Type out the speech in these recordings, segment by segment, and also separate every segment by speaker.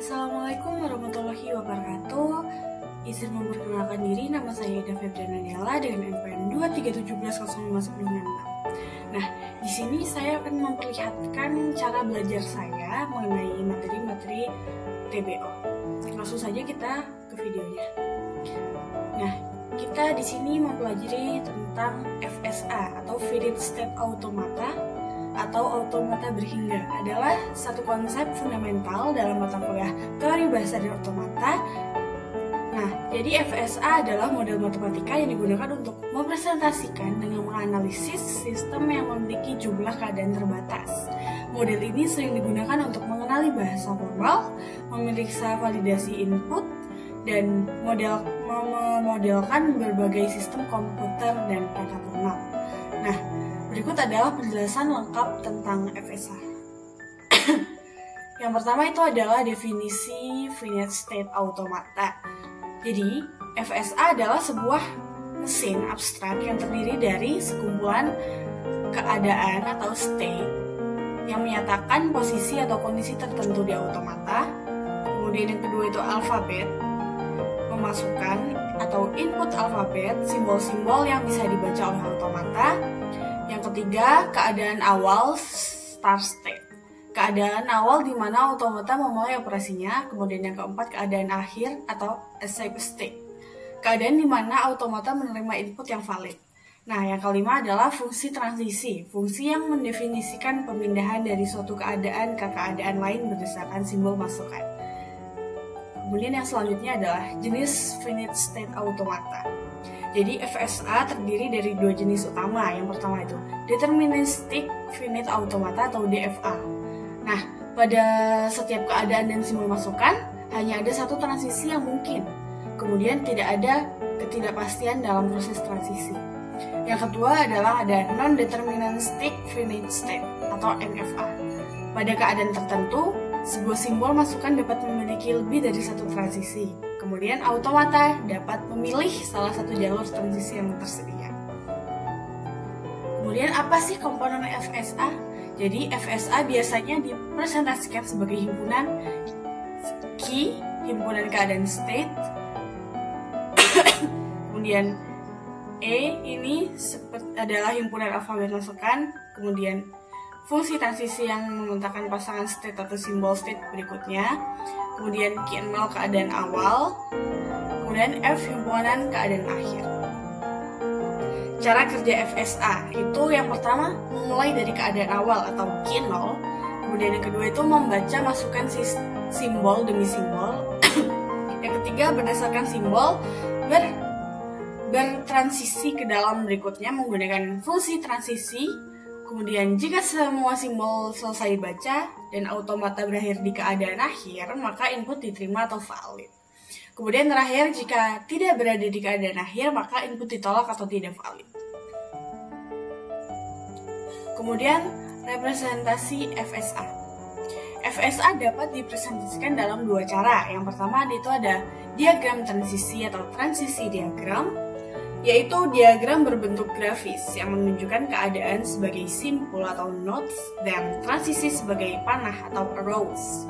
Speaker 1: Assalamualaikum warahmatullahi wabarakatuh. Izin memperkenalkan diri, nama saya Ida Febriana Della dengan NPM 237105196. Nah, di sini saya akan memperlihatkan cara belajar saya mengenai materi-materi TBO. Langsung saja kita ke videonya. Nah, kita di sini mempelajari tentang FSA atau Finite State Automata atau automata berhingga adalah satu konsep fundamental dalam mata kuliah teori bahasa dan otomata. Nah, jadi FSA adalah model matematika yang digunakan untuk mempresentasikan dengan menganalisis sistem yang memiliki jumlah keadaan terbatas. Model ini sering digunakan untuk mengenali bahasa formal, memeriksa validasi input, dan memodelkan berbagai sistem komputer dan tata ternak. Nah, berikut adalah penjelasan lengkap tentang FSA. Yang pertama itu adalah definisi Finite State Automata. Jadi, FSA adalah sebuah mesin abstrak yang terdiri dari sekumpulan keadaan atau state yang menyatakan posisi atau kondisi tertentu di automata. Kemudian yang kedua itu alfabet, memasukkan atau input alfabet, simbol-simbol yang bisa dibaca oleh automata. Yang ketiga, keadaan awal start state. Keadaan awal di mana automata memulai operasinya. Kemudian yang keempat, keadaan akhir atau escape state. Keadaan di mana automata menerima input yang valid. Nah, yang kelima adalah fungsi transisi. Fungsi yang mendefinisikan pemindahan dari suatu keadaan ke keadaan lain berdasarkan simbol masukan. Kemudian yang selanjutnya adalah jenis Finite State Automata. Jadi FSA terdiri dari dua jenis utama. Yang pertama itu Deterministic Finite Automata atau DFA. Nah, pada setiap keadaan dan simbol masukan hanya ada satu transisi yang mungkin. Kemudian tidak ada ketidakpastian dalam proses transisi. Yang kedua adalah ada Non-Deterministic Finite State atau NFA. Pada keadaan tertentu, sebuah simbol masukan dapat memiliki lebih dari satu transisi. Kemudian automata dapat memilih salah satu jalur transisi yang tersedia. Kemudian apa sih komponen FSA? Jadi FSA biasanya dipresentasikan sebagai himpunan key, himpunan keadaan state. Kemudian ini adalah himpunan alfabet masukan. Kemudian fungsi transisi yang membentangkan pasangan state atau simbol state berikutnya. Kemudian Q0 keadaan awal. Kemudian F himpunan keadaan akhir. Cara kerja FSA itu yang pertama memulai dari keadaan awal atau Q0. Kemudian yang kedua itu membaca masukan simbol demi simbol. Yang ketiga berdasarkan simbol bertransisi ke dalam berikutnya menggunakan fungsi transisi. Kemudian jika semua simbol selesai dibaca dan automata berakhir di keadaan akhir, maka input diterima atau valid. Kemudian terakhir, jika tidak berada di keadaan akhir, maka input ditolak atau tidak valid. Kemudian representasi FSA. FSA dapat dipresentasikan dalam dua cara. Yang pertama itu ada diagram transisi atau transisi diagram, yaitu diagram berbentuk grafis yang menunjukkan keadaan sebagai simpul atau nodes dan transisi sebagai panah atau arrows.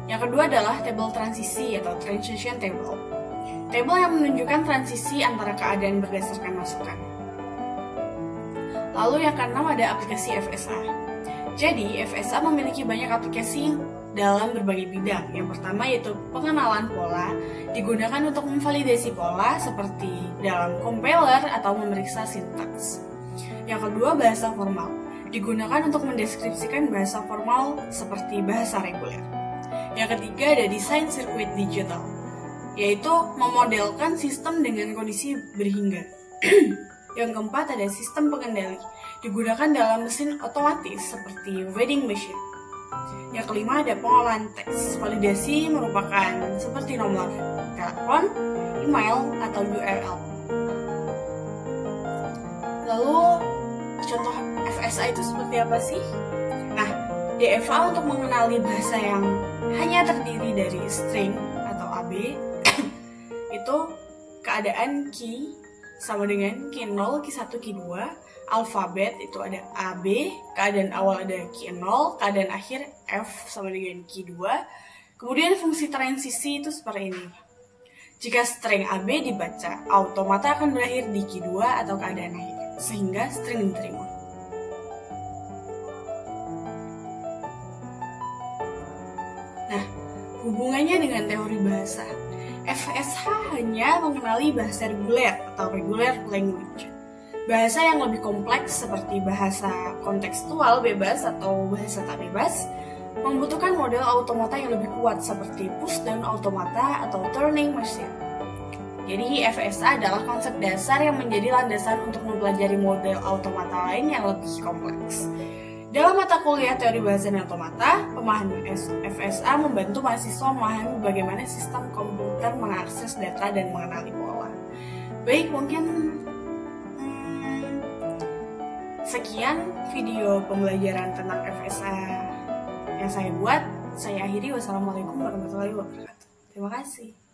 Speaker 1: Yang kedua adalah tabel transisi atau transition table. Tabel yang menunjukkan transisi antara keadaan berdasarkan masukan. Lalu yang keenam ada aplikasi FSA. Jadi FSA memiliki banyak aplikasi dalam berbagai bidang. Yang pertama yaitu pengenalan pola, digunakan untuk memvalidasi pola seperti dalam compiler atau memeriksa sintaks. Yang kedua bahasa formal, digunakan untuk mendeskripsikan bahasa formal seperti bahasa reguler. Yang ketiga ada desain sirkuit digital, yaitu memodelkan sistem dengan kondisi berhingga. Yang keempat ada sistem pengendali, digunakan dalam mesin otomatis seperti vending machine. Yang kelima ada pengolahan teks. Validasi merupakan seperti nomor telepon, email, atau URL. Lalu contoh FSA itu seperti apa sih? Nah, DFA untuk mengenali bahasa yang hanya terdiri dari string atau AB itu keadaan key sama dengan Q0, Q1, Q2. Alfabet itu ada AB, keadaan awal ada Q0, keadaan akhir F sama dengan Q2. Kemudian fungsi transisi itu seperti ini. Jika string AB dibaca, automata akan berakhir di Q2 atau keadaan akhir, sehingga string diterima. Nah, hubungannya dengan teori bahasa. FSH hanya mengenali bahasa reguler atau regular language. Bahasa yang lebih kompleks seperti bahasa kontekstual bebas atau bahasa tak bebas membutuhkan model automata yang lebih kuat seperti push down automata atau turning machine. Jadi FSA adalah konsep dasar yang menjadi landasan untuk mempelajari model automata lain yang lebih kompleks. Dalam mata kuliah teori bahasa dan automata, pemahaman FSA membantu mahasiswa memahami bagaimana sistem komputer mengakses data dan mengenali pola. Baik, mungkin sekian video pembelajaran tentang FSA yang saya buat. Saya akhiri. Wassalamualaikum warahmatullahi wabarakatuh. Terima kasih.